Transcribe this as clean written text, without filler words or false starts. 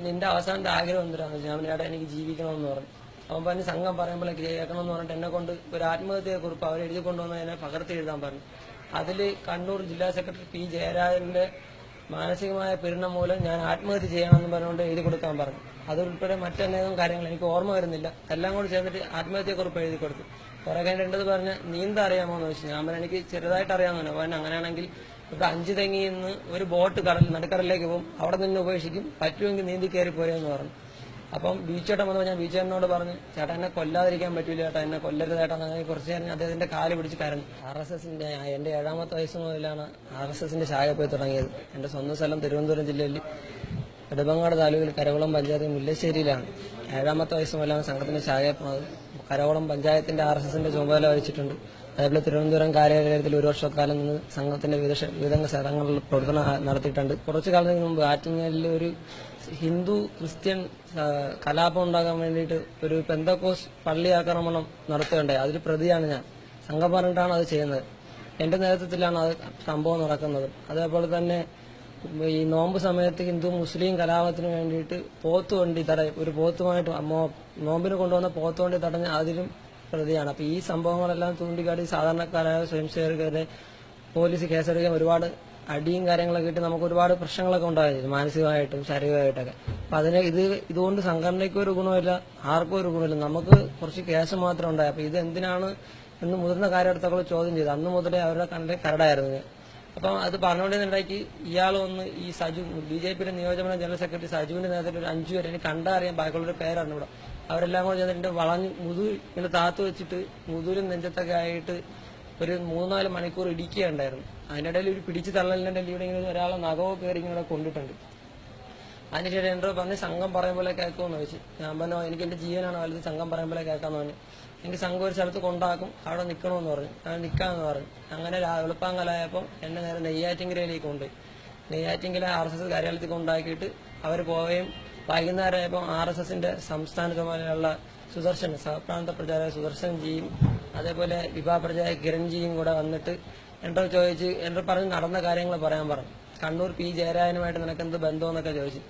നിന്റെ അവസാനത്തെ ആഗ്രഹം എന്തിനാന്ന് വെച്ചാൽ അവനേട്ടാ എനിക്ക് ജീവിക്കണമെന്ന് പറഞ്ഞു. അവൻ പറഞ്ഞ് സംഘം പറയുമ്പോൾ കേൾക്കണമെന്ന് പറഞ്ഞിട്ട് എന്നെ കൊണ്ട് ഒരു ആത്മഹത്യയെക്കുറിപ്പ് അവർ എഴുതി കൊണ്ടുവന്ന് എന്നെ പകർത്തി എഴുതാൻ പറഞ്ഞു. അതിൽ കണ്ണൂർ ജില്ലാ സെക്രട്ടറി പി ജയരാജന്റെ മാനസികമായ പീഡനം മൂലം ഞാൻ ആത്മഹത്യ ചെയ്യണമെന്ന് പറഞ്ഞുകൊണ്ട് എഴുതി കൊടുക്കാൻ പറഞ്ഞു. അതുൾപ്പെടെ മറ്റനേകം കാര്യങ്ങൾ എനിക്ക് ഓർമ്മ വരുന്നില്ല. എല്ലാം കൂടി ചേർന്നിട്ട് ആത്മഹത്യയെക്കുറിപ്പ് എഴുതി കൊടുത്തു. കുറെ കഴിഞ്ഞിട്ട് പറഞ്ഞ് നീന്താ അറിയാമോ എന്ന് ചോദിച്ചു. ഞാൻ പറഞ്ഞു എനിക്ക് ചെറുതായിട്ട് അറിയാമെന്ന് പറഞ്ഞു. അങ്ങനെയാണെങ്കിൽ ഇപ്പൊ 5 തെങ്ങിയിൽ നിന്ന് ഒരു ബോട്ട് നടുക്കടലിലേക്ക് പോകും, അവിടെ നിന്ന് ഉപേക്ഷിക്കും, പറ്റുമെങ്കിൽ നീന്തി കയറി പോരെന്ന് പറഞ്ഞു. അപ്പം ബീച്ചേട്ടൻ വന്നപ്പോൾ ഞാൻ ബീച്ചേട്ടനോട് പറഞ്ഞു, ചേട്ടാ എന്നെ കൊല്ലാതിരിക്കാൻ പറ്റൂല ചേട്ടാ, എന്നെ കൊല്ലരുത് ചേട്ടാ. അങ്ങനെ കുറച്ച് നേരം അദ്ദേഹത്തിന്റെ കാല് പിടിച്ച് കരഞ്ഞു. RSSന്റെ എന്റെ 7ാമത്തെ വയസ്സ് മുതലാണ് RSSന്റെ ശാഖ പോയി തുടങ്ങിയത്. എന്റെ സ്വന്തം സ്ഥലം തിരുവനന്തപുരം ജില്ലയിൽ നെടുമങ്ങാട് താലൂക്കിൽ കരകുളം പഞ്ചായത്ത് മുല്ലശ്ശേരിയിലാണ്. 7ാമത്തെ വയസ്സ് മുതലാണ് സംഘത്തിന്റെ ശാഖയെ പോകുന്നത്. കരകുളം പഞ്ചായത്തിന്റെ RSSന്റെ ചുമതല വഹിച്ചിട്ടുണ്ട്. അതേപോലെ തിരുവനന്തപുരം കാര്യാലയത്തിൽ 1 വർഷക്കാലം നിന്ന് സംഘത്തിന്റെ വിവിധ സ്ഥലങ്ങളിൽ പ്രവർത്തനം നടത്തിയിട്ടുണ്ട്. കുറച്ചു കാലത്തിന് മുമ്പ് ആറ്റിങ്ങലിൽ ഒരു ഹിന്ദു ക്രിസ്ത്യൻ കലാപം ഉണ്ടാകാൻ വേണ്ടിയിട്ട് ഒരു പെന്തക്കോസ് പള്ളി ആക്രമണം നടത്തുകയുണ്ടായി. അതിൽ പ്രതിയാണ് ഞാൻ. സംഘം പറഞ്ഞിട്ടാണ് അത് ചെയ്യുന്നത്. എന്റെ നേതൃത്വത്തിലാണ് അത് സംഭവം നടക്കുന്നത്. അതേപോലെ തന്നെ ഈ നോമ്പ് സമയത്ത് ഹിന്ദു മുസ്ലിം കലാപത്തിന് വേണ്ടിയിട്ട് പോത്തുവണ്ടി ഒരു പോത്തുമായിട്ട് നോമ്പിന് കൊണ്ടുവന്ന പോത്തുവണ്ടി തടഞ്ഞ് അതിലും പ്രതിയാണ്. അപ്പൊ ഈ സംഭവങ്ങളെല്ലാം ചൂണ്ടിക്കാട്ടി സാധാരണക്കാരായ സ്വയംസേവകരെ പോലീസ് കേസെടുക്കാൻ ഒരുപാട് അടിയും കാര്യങ്ങളൊക്കെ ഇട്ട് നമുക്ക് ഒരുപാട് പ്രശ്നങ്ങളൊക്കെ ഉണ്ടായിരുന്നു, മാനസികമായിട്ടും ശാരീരികമായിട്ടൊക്കെ. അപ്പൊ ഇതുകൊണ്ട് സംഘടനയ്ക്കും ഒരു ഗുണമില്ല, ആർക്കും ഒരു ഗുണമില്ല. നമുക്ക് കുറച്ച് കേസ് മാത്രം ഉണ്ടായി. അപ്പൊ ഇത് എന്തിനാണ് എന്ന് മുതിർന്ന കാര്യകർത്താക്കൾ ചോദ്യം ചെയ്തു. അന്ന് മുതലേ അവരുടെ കണ്ണിൽ കരടായിരുന്നു. അപ്പം അത് പറഞ്ഞുകൊണ്ടിരുന്നുണ്ടാക്കി ഇയാൾ ഒന്ന് ഈ സജു BJPയുടെ നിയോജകമണ്ഡലം ജനറൽ സെക്രട്ടറി സജുവിന്റെ നേതൃത്വത്തിൽ ഒരു 5 പേര് എനിക്ക് കണ്ടറിയാൻ ബാക്കിയുള്ളൊരു പേരാണ് ഇവിടെ. അവരെല്ലാം കൂടെ ചെന്നിട്ട് വളഞ്ഞ് ഇങ്ങനെ താത്തു വെച്ചിട്ട് മുതുലും നെഞ്ചത്തൊക്കെ ആയിട്ട് ഒരു 3-4 മണിക്കൂർ ഇടിക്കുകയുണ്ടായിരുന്നു. അതിനിടയിൽ ഒരു പിടിച്ചു തള്ളലിന്റെ ഇവിടെ ഇങ്ങനെ ഒരാളെ നഖമോ കയറി ഇങ്ങനെ കൊണ്ടിട്ടുണ്ട്. അതിനുശേഷം എന്റെ പറഞ്ഞ് സംഘം പറയുമ്പോൾ കേൾക്കുമെന്ന് ചോദിച്ചു. ഞാൻ പറഞ്ഞു എനിക്ക് എന്റെ ജീവനാണ് വലുത്, സംഘം പറയുമ്പോൾ കേൾക്കാന്ന് പറഞ്ഞു. എനിക്ക് സംഘം ഒരു സ്ഥലത്ത് കൊണ്ടാക്കും, അവിടെ നിൽക്കണമെന്ന് പറഞ്ഞു. ഞാൻ നിൽക്കാമെന്ന് പറഞ്ഞു. അങ്ങനെ വെളുപ്പാങ്കലായപ്പോൾ എന്നെ നേരെ നെയ്യാറ്റിങ്കരയിലേക്ക് കൊണ്ടുപോയി. നെയ്യാറ്റിങ്കര RSS കാര്യാലയത്തിൽ കൊണ്ടാക്കിയിട്ട് അവർ പോവുകയും വൈകുന്നേരമായപ്പോൾ RSSന്റെ സംസ്ഥാന ചുമതലയുള്ള സുദർശൻ സഹപ്രാന്ത പ്രചാരക സുദർശൻജിയും അതേപോലെ വിഭാ പ്രചാരക കിരൺജിയും കൂടെ വന്നിട്ട് എന്നോട് ചോദിച്ച് എന്നോട് പറഞ്ഞ് നടന്ന കാര്യങ്ങൾ പറയാൻ പറഞ്ഞു. കണ്ണൂർ പി ജയരാജനുമായിട്ട് നിനക്കെന്ത് ബന്ധമെന്നൊക്കെ ചോദിച്ചു.